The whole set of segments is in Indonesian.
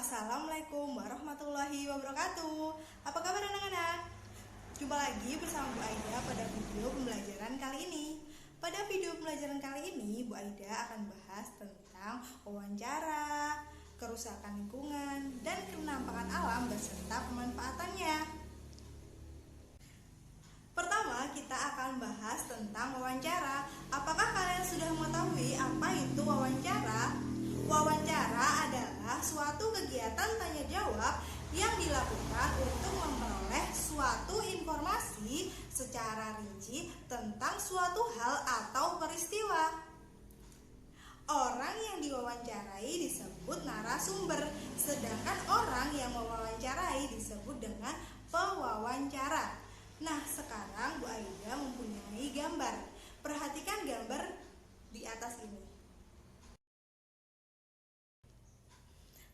Assalamualaikum warahmatullahi wabarakatuh. Apa kabar anak-anak? Jumpa lagi bersama Bu Aida pada video pembelajaran kali ini. Pada video pembelajaran kali ini, Bu Aida akan bahas tentang wawancara, kerusakan lingkungan, dan kenampakan alam beserta pemanfaatannya. Pertama, kita akan bahas tentang wawancara. Apakah kalian sudah mengetahui apa itu wawancara? Wawancara adalah suatu kegiatan tanya jawab yang dilakukan untuk memperoleh suatu informasi secara rinci tentang suatu hal atau peristiwa. Orang yang diwawancarai disebut narasumber, sedangkan orang yang mewawancarai disebut dengan pewawancara. Nah, sekarang Bu Aida mempunyai gambar. Perhatikan gambar di atas ini.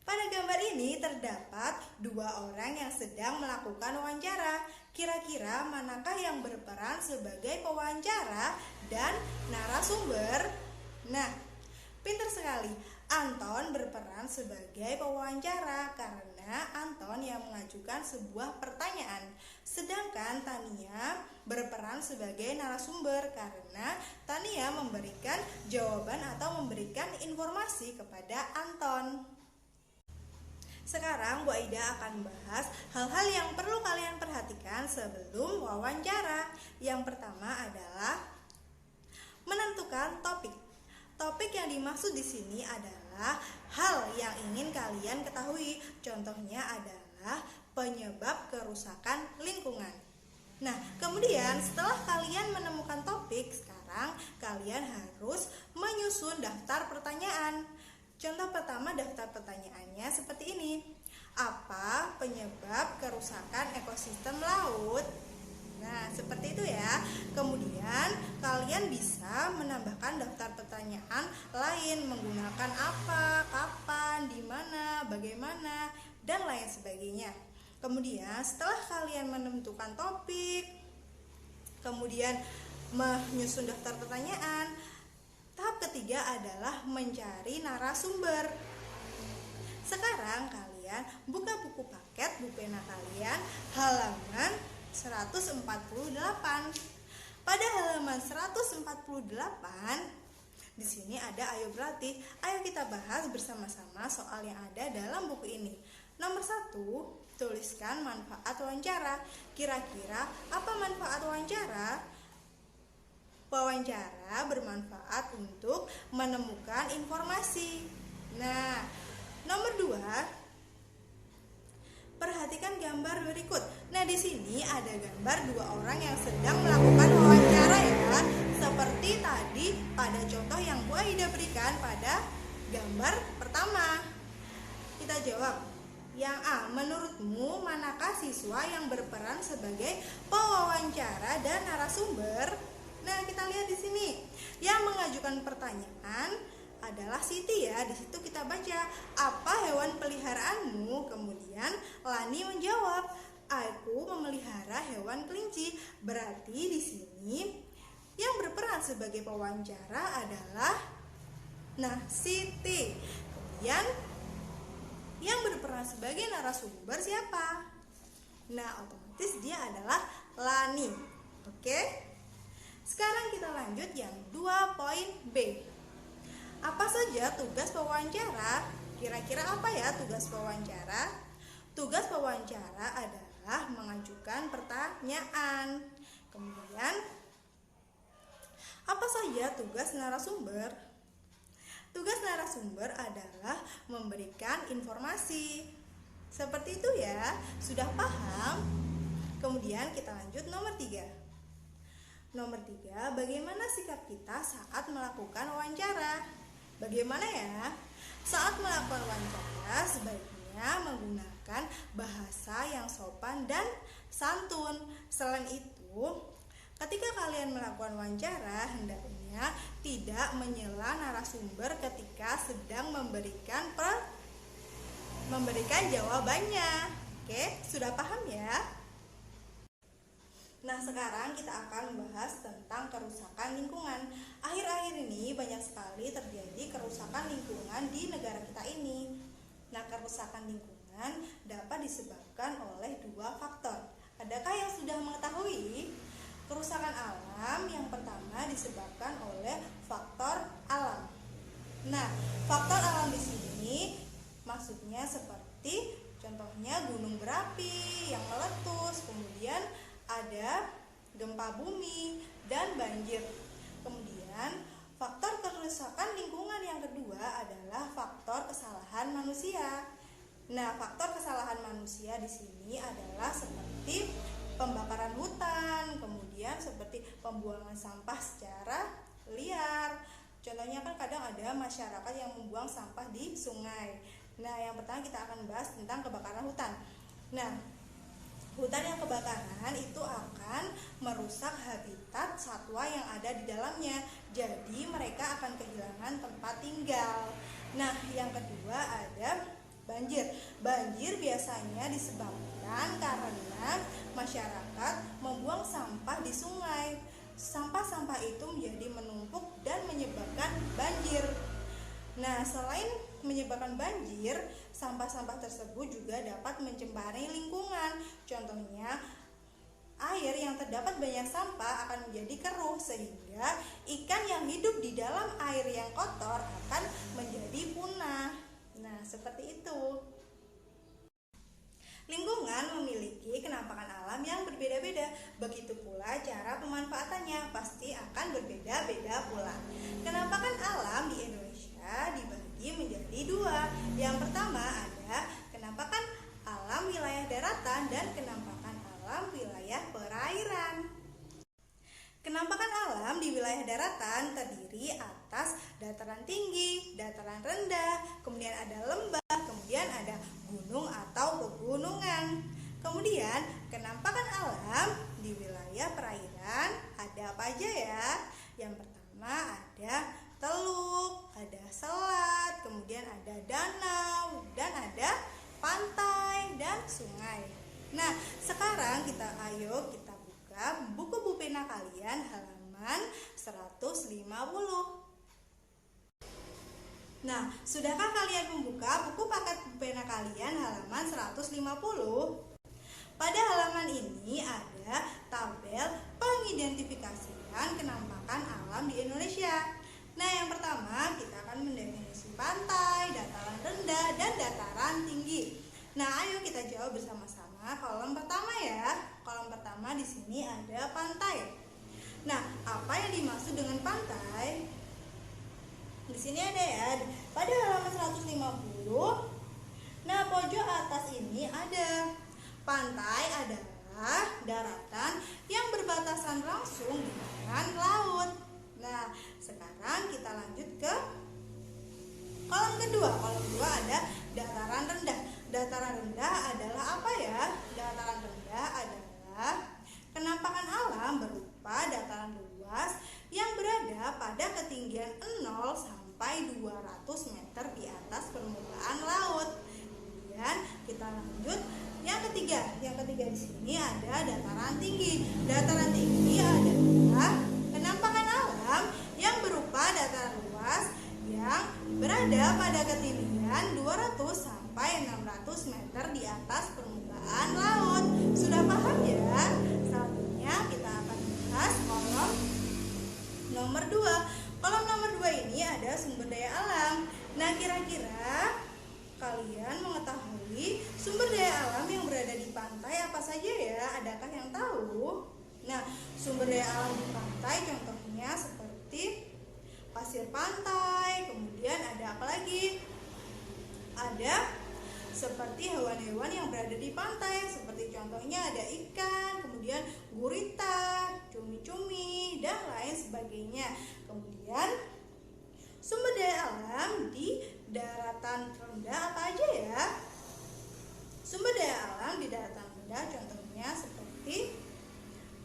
Pada gambar ini terdapat dua orang yang sedang melakukan wawancara. Kira-kira manakah yang berperan sebagai pewawancara dan narasumber? Nah, pintar sekali. Anton berperan sebagai pewawancara karena Anton yang mengajukan sebuah pertanyaan. Sedangkan Tania berperan sebagai narasumber karena Tania memberikan jawaban atau memberikan informasi kepada Anton. Sekarang Bu Aida akan bahas hal-hal yang perlu kalian perhatikan sebelum wawancara. Yang pertama adalah menentukan topik. Topik yang dimaksud di sini adalah hal yang ingin kalian ketahui. Contohnya adalah penyebab kerusakan lingkungan. Nah, kemudian setelah kalian menemukan topik, sekarang kalian harus menyusun daftar pertanyaan. Contoh pertama daftar pertanyaannya seperti ini. Apa penyebab kerusakan ekosistem laut? Nah, seperti itu ya. Kemudian kalian bisa menambahkan daftar pertanyaan lain menggunakan apa, kapan, di mana, bagaimana, dan lain sebagainya. Kemudian setelah kalian menentukan topik, kemudian menyusun daftar pertanyaan, tahap ketiga adalah mencari narasumber. Sekarang kalian buka buku paket, buku pena kalian, halaman 148. Pada halaman 148, di sini ada ayo berlatih. Ayo kita bahas bersama-sama soal yang ada dalam buku ini. Nomor 1, tuliskan manfaat wawancara. Kira-kira apa manfaat wawancara? Wawancara bermanfaat untuk menemukan informasi. Nah, nomor 2, perhatikan gambar berikut. Nah, di sini ada gambar dua orang yang sedang melakukan wawancara ya. Seperti tadi pada contoh yang Bu Aida berikan pada gambar pertama. Kita jawab. Yang A, menurutmu manakah siswa yang berperan sebagai pewawancara dan narasumber? Nah, kita lihat di sini. Yang mengajukan pertanyaan adalah Siti ya. Di situ kita baca, apa hewan peliharaanmu? Kemudian Lani menjawab, aku memelihara hewan kelinci. Berarti di sini yang berperan sebagai pewawancara adalah Siti. Kemudian yang berperan sebagai narasumber siapa? Nah, otomatis dia adalah Lani. Oke? Sekarang kita lanjut yang 2.B. Apa saja tugas pewawancara? Kira-kira apa ya tugas pewawancara? Tugas pewawancara adalah mengajukan pertanyaan. Kemudian, apa saja tugas narasumber? Tugas narasumber adalah memberikan informasi. Seperti itu ya, sudah paham? Kemudian kita lanjut nomor 3. Nomor 3, bagaimana sikap kita saat melakukan wawancara? Bagaimana ya? Saat melakukan wawancara, sebaiknya menggunakan bahasa yang sopan dan santun. Selain itu, ketika kalian melakukan wawancara, hendaknya tidak menyela narasumber ketika sedang memberikan jawabannya. Oke, sudah paham ya? Nah, sekarang kita akan membahas tentang kerusakan lingkungan. Akhir-akhir ini banyak sekali terjadi kerusakan lingkungan di negara kita ini. Nah, kerusakan lingkungan dapat disebabkan oleh dua faktor. Adakah yang sudah mengetahui? Kerusakan alam yang pertama disebabkan oleh faktor alam. Nah, faktor alam di sini maksudnya seperti contohnya gunung berapi yang meletus, kemudian ada gempa bumi dan banjir. Kemudian faktor kerusakan lingkungan yang kedua adalah faktor kesalahan manusia. Nah, faktor kesalahan manusia di sini adalah seperti pembakaran hutan, kemudian seperti pembuangan sampah secara liar. Contohnya kan kadang ada masyarakat yang membuang sampah di sungai. Nah, yang pertama kita akan bahas tentang kebakaran hutan. Nah, hutan yang kebakaran itu akan merusak habitat satwa yang ada di dalamnya. Jadi mereka akan kehilangan tempat tinggal. Nah, yang kedua ada banjir. Banjir biasanya disebabkan karena masyarakat membuang sampah di sungai. Sampah-sampah itu menjadi menumpuk dan menyebabkan banjir. Nah, selain menyebabkan banjir, sampah-sampah tersebut juga dapat mencemari lingkungan. Contohnya, air yang terdapat banyak sampah akan menjadi keruh sehingga ikan yang hidup di dalam air yang kotor akan menjadi punah. Nah, seperti itu. Lingkungan memiliki kenampakan alam yang berbeda-beda. Begitu pula cara pemanfaatannya pasti akan berbeda-beda pula. Kenampakan alam di Indonesia dibagi menjadi dua. Yang pertama ada kenampakan alam wilayah daratan dan kenampakan alam wilayah perairan. Kenampakan alam di wilayah daratan terdiri atas dataran tinggi, dataran rendah, kemudian ada lembah, kemudian ada gunung atau pegunungan. Kemudian kenampakan alam di wilayah perairan ada apa aja ya? Yang pertama ada teluk, ada selat, kemudian ada danau, dan ada pantai dan sungai. Nah, sekarang kita buka buku Bu Pena kalian halaman 150. Nah, sudahkah kalian membuka buku paket Bu Pena kalian halaman 150? Pada halaman ini ada tabel pengidentifikasian kenampakan alam di Indonesia. Nah, yang pertama kita akan mendefinisi pantai, dataran rendah, dan dataran tinggi. Nah, ayo kita jawab bersama-sama. Kolom pertama ya. Kolom pertama di sini ada pantai. Nah, apa yang dimaksud dengan pantai? Di sini ada ya. Pada halaman 150. Nah, pojok atas ini ada pantai adalah daratan yang berbatasan langsung dengan laut. Nah, sekarang kita lanjut ke kolom kedua. Kolom kedua ada dataran rendah. Dataran rendah adalah apa ya? Dataran rendah adalah kenampakan alam berupa dataran luas yang berada pada ketinggian 0 sampai 200 meter di atas permukaan laut. Kemudian kita lanjut yang ketiga. Yang ketiga di sini ada dataran tinggi. Dataran tinggi adalah kenampakan alam yang berupa dataran luas yang berada pada ketinggian 200 sampai 600 meter di atas permukaan laut. Sudah paham ya? Selanjutnya kita akan bahas kolom nomor 2. Kolom nomor 2 ini ada sumber daya alam. Nah, kira-kira kalian mengetahui sumber daya alam yang berada di pantai apa saja ya? Adakah yang tahu? Nah, sumber daya alam di pantai contohnya seperti pasir pantai, kemudian ada apa lagi? Ada seperti hewan-hewan yang berada di pantai, seperti contohnya ada ikan, kemudian gurita, cumi-cumi, dan lain sebagainya. Kemudian sumber daya alam di daratan rendah apa aja ya? Sumber daya alam di daratan rendah contohnya seperti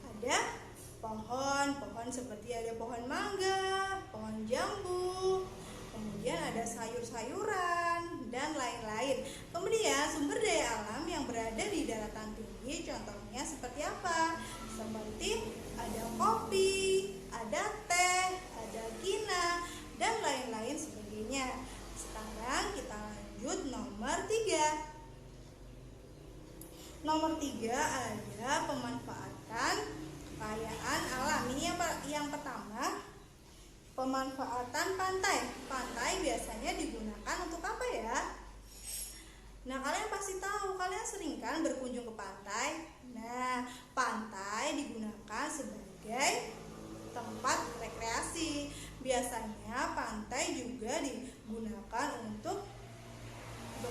ada pohon seperti ada pohon mangga, pohon jambu, kemudian ada sayur-sayuran dan lain-lain. Kemudian sumber daya alam yang berada di daratan tinggi contohnya seperti apa? Seperti ada kopi, ada teh, ada kina, dan lain-lain sebagainya. Sekarang kita lanjut nomor Nomor 3 ada pemanfaatan kekayaan alam. Ini yang pertama, pemanfaatan pantai. Pantai biasanya digunakan untuk apa ya? Nah, kalian pasti tahu, kalian sering kan berkunjung ke pantai. Nah, pantai digunakan sebagai tempat rekreasi. Biasanya pantai juga digunakan untuk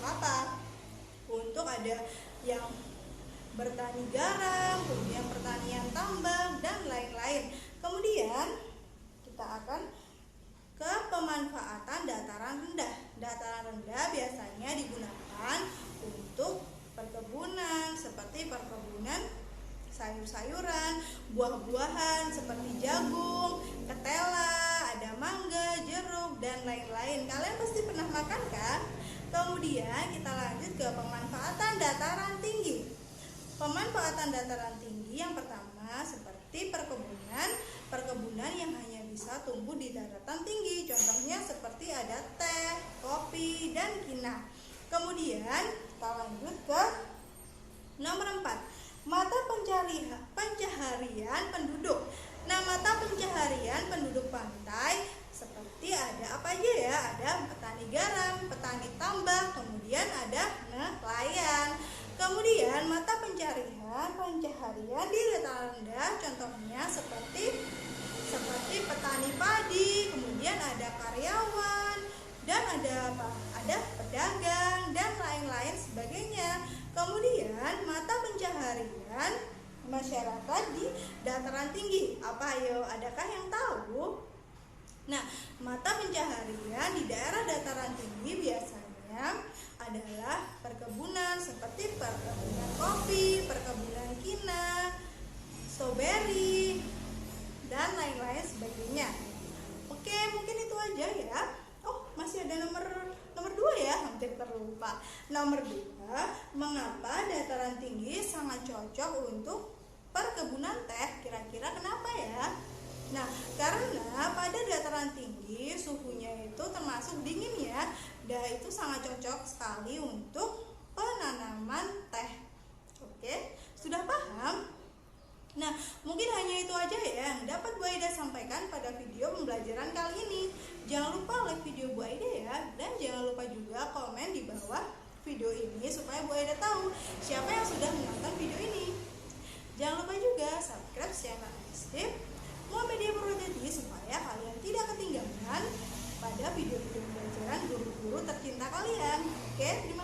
apa? Untuk ada yang bertani garam, kemudian pertanian tambang dan lain-lain. Kemudian kita akan ke pemanfaatan dataran rendah. Dataran rendah biasanya digunakan untuk perkebunan, seperti perkebunan sayur-sayuran, buah-buahan seperti jagung, ketela, ada mangga, jeruk, dan lain-lain. Kalian pasti pernah makan kan? Kemudian kita lanjut ke pemanfaatan dataran tinggi. Pemanfaatan dataran tinggi yang pertama seperti perkebunan yang hanya bisa tumbuh di daratan tinggi. Contohnya seperti ada teh, kopi, dan kinah. Kemudian kita lanjut ke nomor 4, mata pencaharian penduduk. Nah, mata pencaharian penduduk pantai seperti ada apa aja ya? Ada petani garam, petani tambak, kemudian ada nelayan. Kemudian mata pencaharian di dataran rendah contohnya seperti petani padi, kemudian ada karyawan, dan ada apa? Ada pedagang dan lain-lain sebagainya. Kemudian mata pencaharian masyarakat di dataran tinggi. Apa ayo? Adakah yang tahu? Nah, mata pencaharian di daerah dataran tinggi biasanya adalah perkebunan seperti perkebunan kopi, perkebunan kinah, stroberi, dan lain-lain sebagainya. Oke, mungkin itu aja ya. Oh, masih ada nomor 2 ya, hampir terlupa. Nomor 2, mengapa dataran tinggi sangat cocok untuk perkebunan teh? Kira-kira kenapa ya? Nah, karena pada dataran tinggi suhunya itu termasuk dingin ya, dan itu sangat cocok sekali untuk penanaman teh. Oke, sudah paham? Nah, mungkin hanya itu aja ya yang dapat Bu Aida sampaikan pada video pembelajaran kali ini. Jangan lupa like video Bu Aida ya, dan jangan lupa juga komen di bawah video ini supaya Bu Aida tahu siapa yang sudah menonton video ini. Jangan lupa juga subscribe channel Step Muhammadiyah Purwodadi supaya kalian tidak ketinggalan pada video-video pembelajaran guru-guru tercinta kalian. Oke, terima